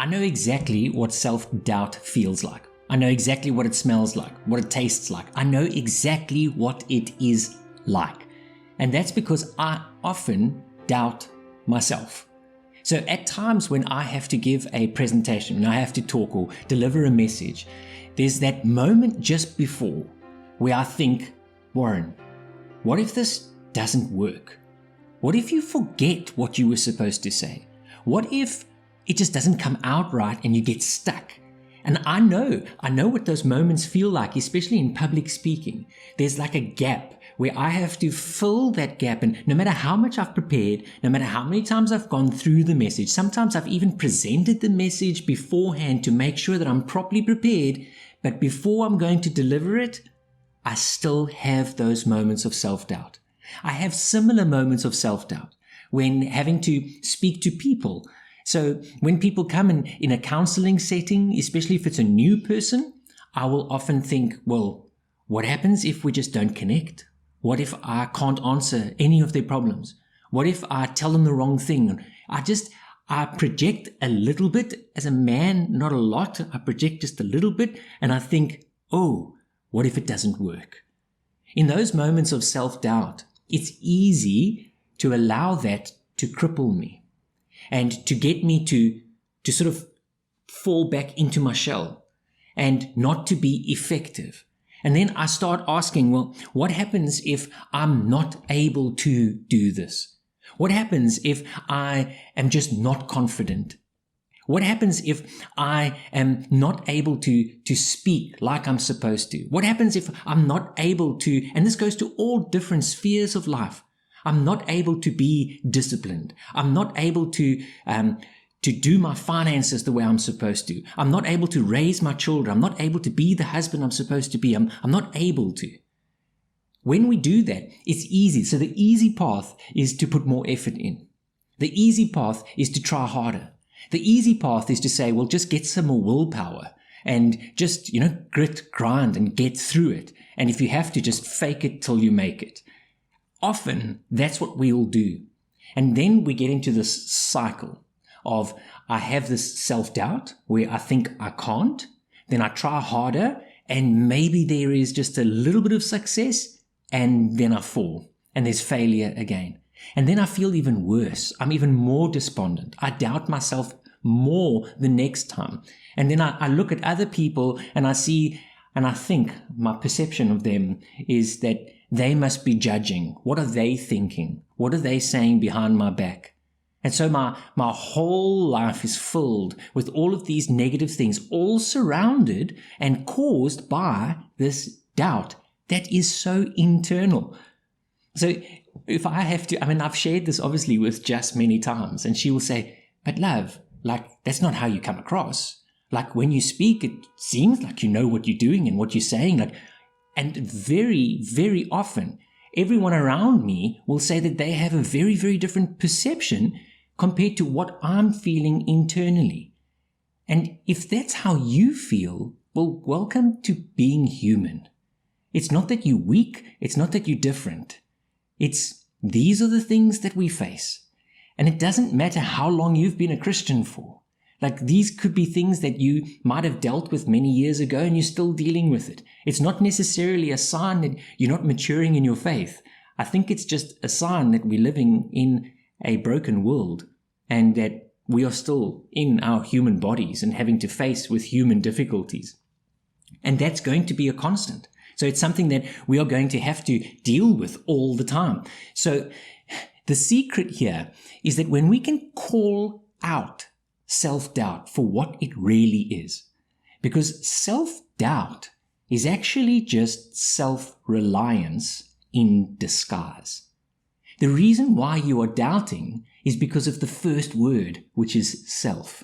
I know exactly what self-doubt feels like. I know exactly what it smells like, what it tastes like. I know exactly what it is like. And that's because I often doubt myself. So at times when I have to give a presentation, when I have to talk or deliver a message, there's that moment just before where I think, Warren, what if this doesn't work? What if you forget what you were supposed to say? What if it just doesn't come out right and you get stuck? And I know what those moments feel like, especially in public speaking. There's like a gap where I have to fill that gap, and no matter how much I've prepared, no matter how many times I've gone through the message, sometimes I've even presented the message beforehand to make sure that I'm properly prepared, but before I'm going to deliver it, I still have those moments of self-doubt. I have similar moments of self-doubt when having to speak to people. So when people come in a counseling setting, especially if it's a new person, I will often think, well, what happens if we just don't connect? What if I can't answer any of their problems? What if I tell them the wrong thing? I project a little bit as a man, not a lot. I project just a little bit, and I think, oh, what if it doesn't work? In those moments of self-doubt, it's easy to allow that to cripple me and to get me to sort of fall back into my shell and not to be effective. And then I start asking, well, what happens if I'm not able to do this? What happens if I am just not confident? What happens if I am not able to speak like I'm supposed to? What happens if I'm not able to, and this goes to all different spheres of life, I'm not able to be disciplined. I'm not able to do my finances the way I'm supposed to. I'm not able to raise my children. I'm not able to be the husband I'm supposed to be. I'm not able to. When we do that, it's easy. So the easy path is to put more effort in. The easy path is to try harder. The easy path is to say, well, just get some more willpower and just, grit, grind and get through it. And if you have to, just fake it till you make it. Often that's what we all do. And then we get into this cycle of I have this self-doubt where I think I can't, then I try harder, and maybe there is just a little bit of success, and then I fall, and there's failure again. And then I feel even worse. I'm even more despondent. I doubt myself more the next time. And then I look at other people and I see, and I think my perception of them is that they must be judging. What are they thinking? What are they saying behind my back? And so my whole life is filled with all of these negative things, all surrounded and caused by this doubt that is so internal. So if I have to, I've shared this obviously with Jess many times, and she will say, but love, that's not how you come across. When you speak, it seems like you know what you're doing and what you're saying. And very, very often, everyone around me will say that they have a very, very different perception compared to what I'm feeling internally. And if that's how you feel, well, welcome to being human. It's not that you're weak. It's not that you're different. These are the things that we face. And it doesn't matter how long you've been a Christian for. These could be things that you might have dealt with many years ago and you're still dealing with it. It's not necessarily a sign that you're not maturing in your faith. I think it's just a sign that we're living in a broken world and that we are still in our human bodies and having to face with human difficulties. And that's going to be a constant. So it's something that we are going to have to deal with all the time. So the secret here is that when we can call out self-doubt for what it really is, because self-doubt is actually just self-reliance in disguise. The reason why you are doubting is because of the first word, which is self.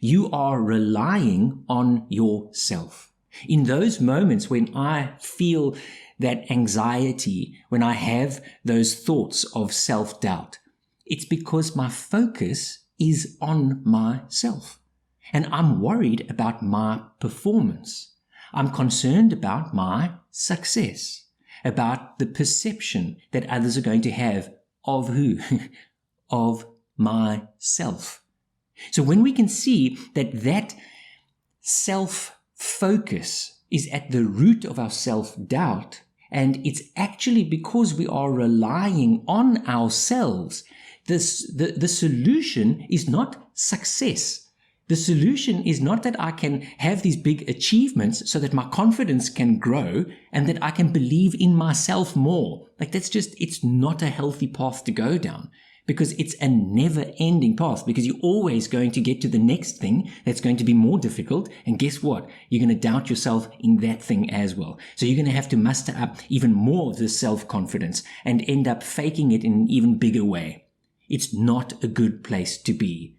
You are relying on yourself. In those moments when I feel that anxiety, when I have those thoughts of self-doubt, it's because my focus is on myself. And I'm worried about my performance. I'm concerned about my success, about the perception that others are going to have of who? Of myself. So when we can see that self-focus is at the root of our self-doubt, and it's actually because we are relying on ourselves, the solution is not success. The solution is not that I can have these big achievements so that my confidence can grow and that I can believe in myself more. Like it's not a healthy path to go down, because it's a never-ending path, because you're always going to get to the next thing that's going to be more difficult. And guess what? You're going to doubt yourself in that thing as well. So you're going to have to muster up even more of this self-confidence and end up faking it in an even bigger way. It's not a good place to be.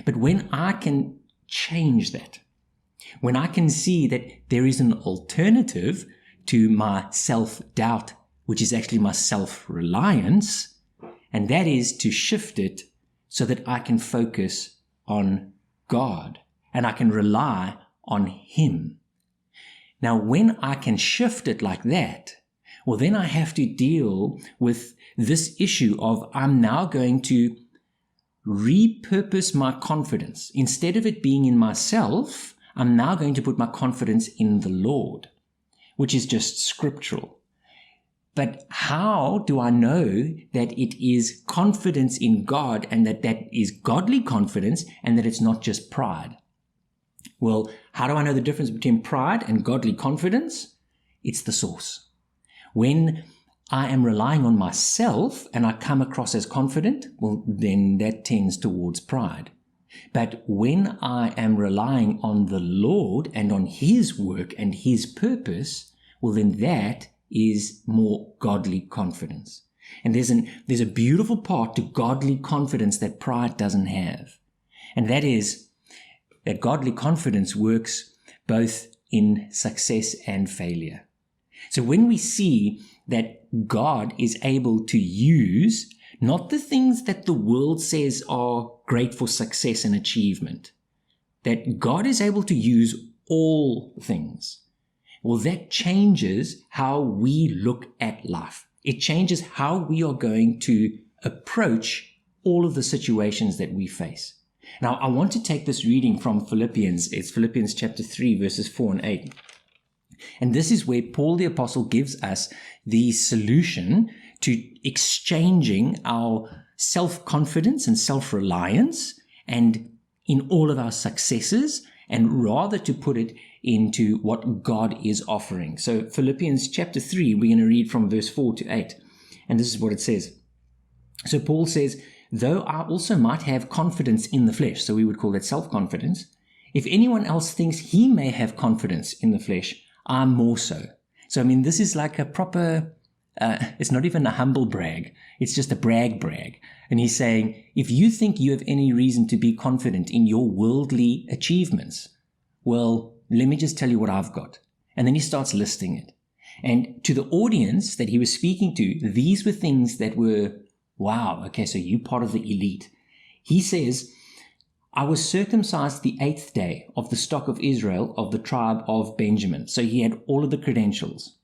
But when I can change that, when I can see that there is an alternative to my self-doubt, which is actually my self-reliance, and that is to shift it so that I can focus on God and I can rely on Him. Now, when I can shift it like that, well, then I have to deal with this issue of I'm now going to repurpose my confidence. Instead of it being in myself, I'm now going to put my confidence in the Lord, which is just scriptural. But how do I know that it is confidence in God and that is godly confidence and that it's not just pride? Well, how do I know the difference between pride and godly confidence? It's the source. When I am relying on myself and I come across as confident, well, then that tends towards pride. But when I am relying on the Lord and on His work and His purpose, well, then that is more godly confidence. And there's a beautiful part to godly confidence that pride doesn't have. And that is that godly confidence works both in success and failure. So when we see that God is able to use not the things that the world says are great for success and achievement, that God is able to use all things, well, that changes how we look at life. It changes how we are going to approach all of the situations that we face. Now, I want to take this reading from Philippians. It's Philippians chapter 3, verses 4 and 8. And this is where Paul the Apostle gives us the solution to exchanging our self-confidence and self-reliance and in all of our successes, and rather to put it into what God is offering. So Philippians chapter 3, we're going to read from verse 4 to 8. And this is what it says. So Paul says, though I also might have confidence in the flesh, so we would call that self-confidence, if anyone else thinks he may have confidence in the flesh, I'm more so. So, I mean, this is like a proper, it's not even a humble brag. It's just a brag. And he's saying, if you think you have any reason to be confident in your worldly achievements, well, let me just tell you what I've got. And then he starts listing it. And to the audience that he was speaking to, these were things that were, wow, okay, so you're part of the elite. He says, I was circumcised the 8th day of the stock of Israel of the tribe of Benjamin. So he had all of the credentials.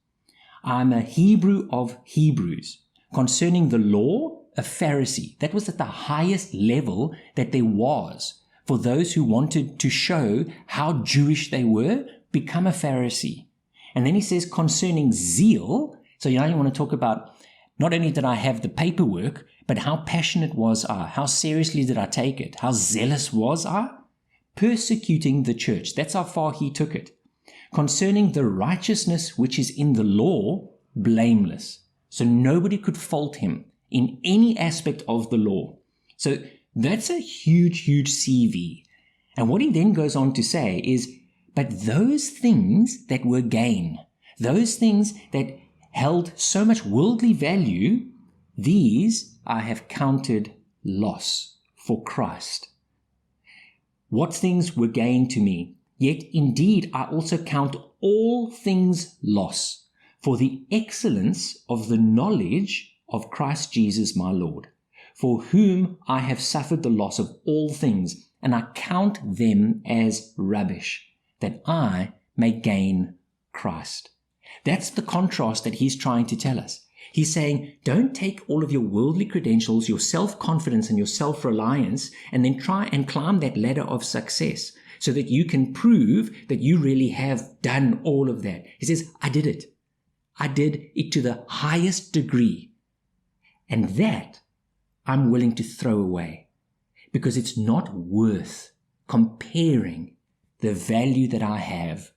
I'm a Hebrew of Hebrews. Concerning the law, a Pharisee. That was at the highest level that there was for those who wanted to show how Jewish they were, become a Pharisee. And then he says concerning zeal, so you want to talk about not only did I have the paperwork, but how passionate was I? How seriously did I take it? How zealous was I? Persecuting the church. That's how far he took it. Concerning the righteousness which is in the law, blameless. So nobody could fault him in any aspect of the law. So that's a huge CV. And what he then goes on to say is, but those things that were gain, those things that held so much worldly value, these I have counted loss for Christ. What things were gain to me? Yet indeed I also count all things loss for the excellence of the knowledge of Christ Jesus my Lord, for whom I have suffered the loss of all things, and I count them as rubbish, that I may gain Christ. That's the contrast that he's trying to tell us. He's saying, don't take all of your worldly credentials, your self-confidence and your self-reliance, and then try and climb that ladder of success so that you can prove that you really have done all of that. He says, I did it. I did it to the highest degree. And that I'm willing to throw away because it's not worth comparing the value that I have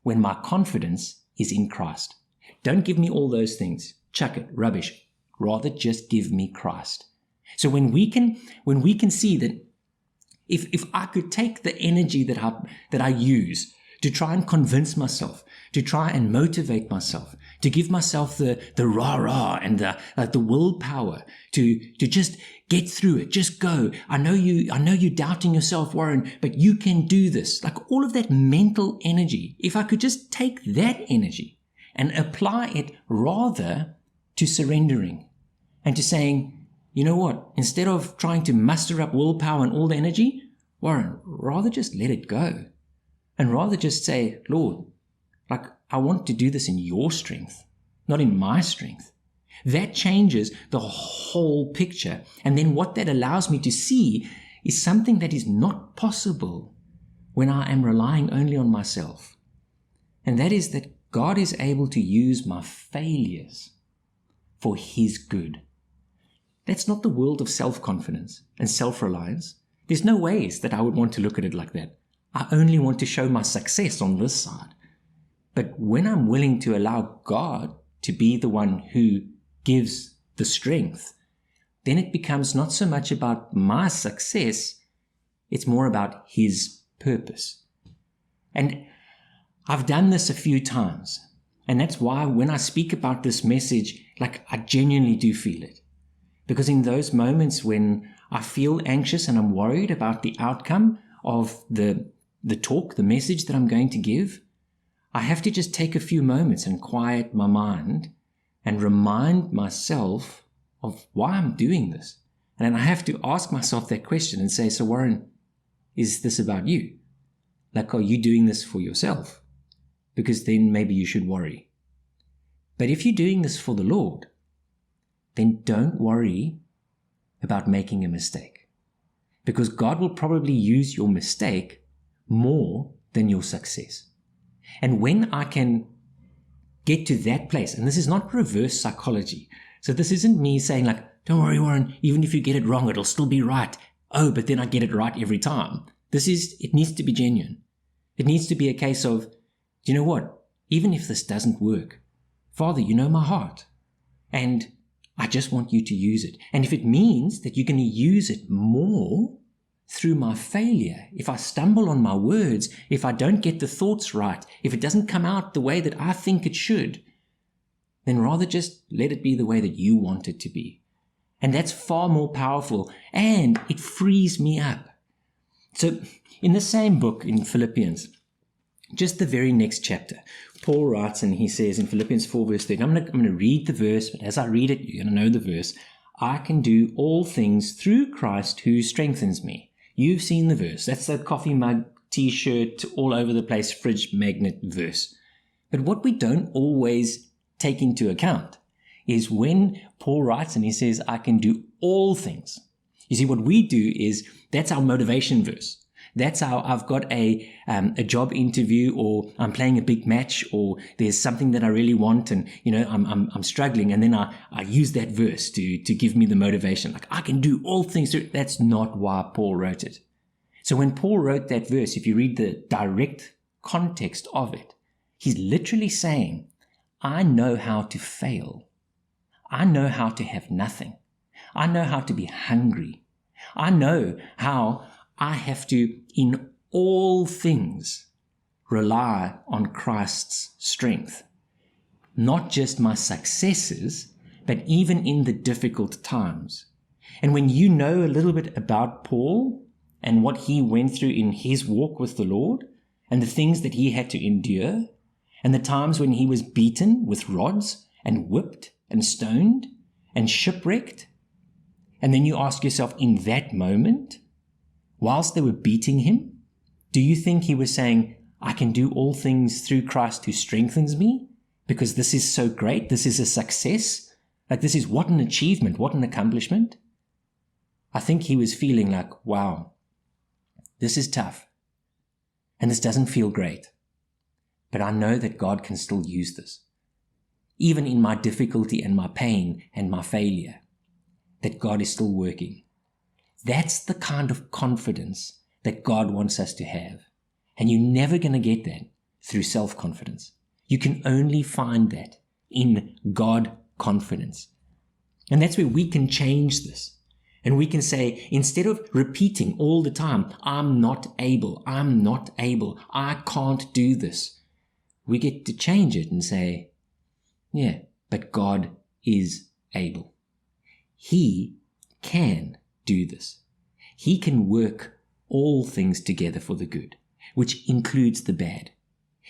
when my confidence is in Christ. Don't give me all those things. Chuck it, rubbish. Rather just give me Christ. So when we can see that if I could take the energy that I use to try and convince myself, to try and motivate myself, to give myself the rah-rah and the willpower to just get through it, just go. I know you're doubting yourself, Warren, but you can do this. Like all of that mental energy, if I could just take that energy and apply it rather to surrendering and to saying, you know what, instead of trying to muster up willpower and all the energy, Warren, rather just let it go. And rather just say, Lord, like I want to do this in your strength, not in my strength. That changes the whole picture. And then what that allows me to see is something that is not possible when I am relying only on myself. And that is that God is able to use my failures for His good. That's not the world of self-confidence and self-reliance. There's no ways that I would want to look at it like that. I only want to show my success on this side. But when I'm willing to allow God to be the one who gives the strength, then it becomes not so much about my success, it's more about His purpose. And I've done this a few times. And that's why when I speak about this message, like I genuinely do feel it. Because in those moments when I feel anxious and I'm worried about the outcome of the talk, the message that I'm going to give, I have to just take a few moments and quiet my mind and remind myself of why I'm doing this. And then I have to ask myself that question and say, so Warren, is this about you? Like, are you doing this for yourself? Because then maybe you should worry. But if you're doing this for the Lord, then don't worry about making a mistake. Because God will probably use your mistake more than your success. And when I can get to that place, and this is not reverse psychology. So this isn't me saying like, don't worry, Warren, even if you get it wrong, it'll still be right. Oh, but then I get it right every time. It needs to be genuine. It needs to be a case of, do you know what? Even if this doesn't work, Father, you know my heart. And I just want you to use it. And if it means that you're going to use it more through my failure, if I stumble on my words, if I don't get the thoughts right, if it doesn't come out the way that I think it should, then rather just let it be the way that you want it to be. And that's far more powerful, and it frees me up. So in the same book in Philippians, just the very next chapter, Paul writes and he says in Philippians 4 verse 13, I'm going to read the verse, but as I read it, you're going to know the verse. I can do all things through Christ who strengthens me. You've seen the verse. That's the coffee mug, t-shirt, all over the place, fridge magnet verse. But what we don't always take into account is when Paul writes and he says, I can do all things. You see, what we do is that's our motivation verse. That's how I've got a job interview, or I'm playing a big match, or there's something that I really want, and I'm struggling, and then I use that verse to give me the motivation. Like I can do all things. That's not why Paul wrote it. So when Paul wrote that verse, if you read the direct context of it, he's literally saying, I know how to fail. I know how to have nothing. I know how to be hungry. I know how I have to, in all things, rely on Christ's strength. Not just my successes, but even in the difficult times. And when you know a little bit about Paul and what he went through in his walk with the Lord, and the things that he had to endure, and the times when he was beaten with rods and whipped and stoned and shipwrecked, and then you ask yourself, in that moment, whilst they were beating him, do you think he was saying, I can do all things through Christ who strengthens me? Because this is so great, this is a success. Like, this is what an achievement, what an accomplishment. I think he was feeling like, wow, this is tough. And this doesn't feel great. But I know that God can still use this. Even in my difficulty and my pain and my failure, that God is still working. That's the kind of confidence that God wants us to have. And you're never going to get that through self-confidence. You can only find that in God confidence. And that's where we can change this. And we can say, instead of repeating all the time, I'm not able, I can't do this, we get to change it and say, yeah, but God is able. He can do this. He can work all things together for the good, which includes the bad.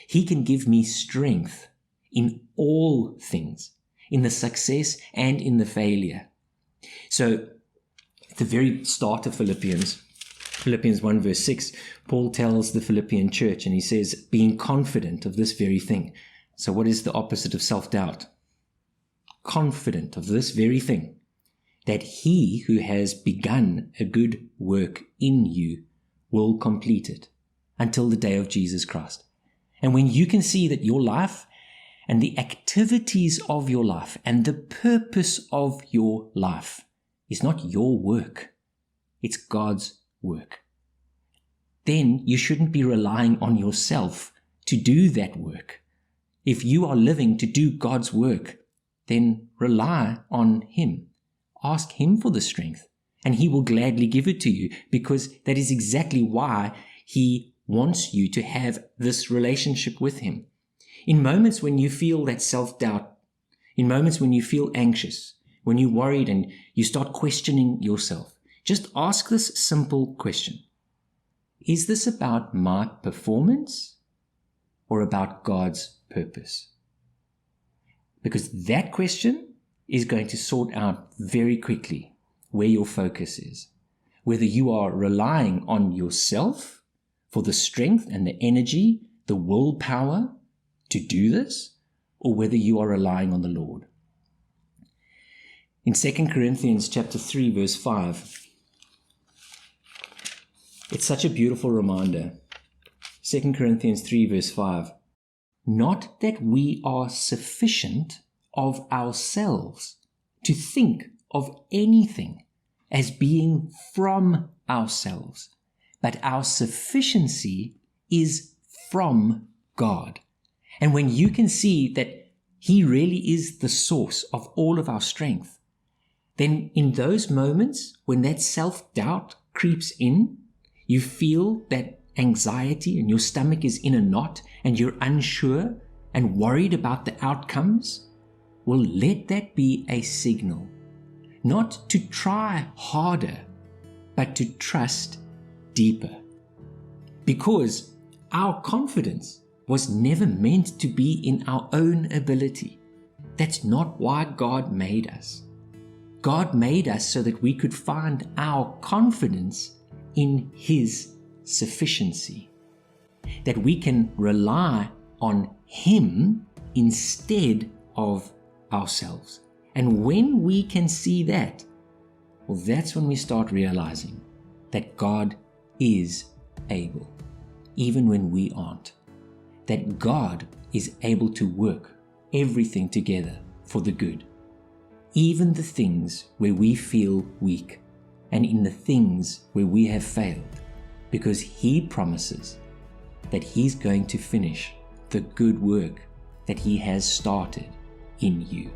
He can give me strength in all things, in the success and in the failure. So at the very start of Philippians 1 verse 6, Paul tells the Philippian church, and he says, being confident of this very thing. So what is the opposite of self-doubt? Confident of this very thing, that he who has begun a good work in you will complete it until the day of Jesus Christ. And when you can see that your life and the activities of your life and the purpose of your life is not your work, it's God's work, then you shouldn't be relying on yourself to do that work. If you are living to do God's work, then rely on Him. Ask Him for the strength, and He will gladly give it to you, because that is exactly why He wants you to have this relationship with Him. In moments when you feel that self-doubt, in moments when you feel anxious, when you're worried and you start questioning yourself, just ask this simple question. Is this about my performance or about God's purpose? Because that question is going to sort out very quickly where your focus is. Whether you are relying on yourself for the strength and the energy, the willpower to do this, or whether you are relying on the Lord. In 2 Corinthians chapter 3, verse 5, it's such a beautiful reminder. 2 Corinthians 3, verse 5. Not that we are sufficient of ourselves to think of anything as being from ourselves, but our sufficiency is from God. And when you can see that He really is the source of all of our strength, then in those moments when that self-doubt creeps in, you feel that anxiety and your stomach is in a knot and you're unsure and worried about the outcomes, well, let that be a signal, not to try harder, but to trust deeper. Because our confidence was never meant to be in our own ability. That's not why God made us. God made us so that we could find our confidence in His sufficiency, that we can rely on Him instead of ourselves. And when we can see that, well, that's when we start realizing that God is able, even when we aren't. That God is able to work everything together for the good, even the things where we feel weak and in the things where we have failed, because He promises that He's going to finish the good work that He has started in you.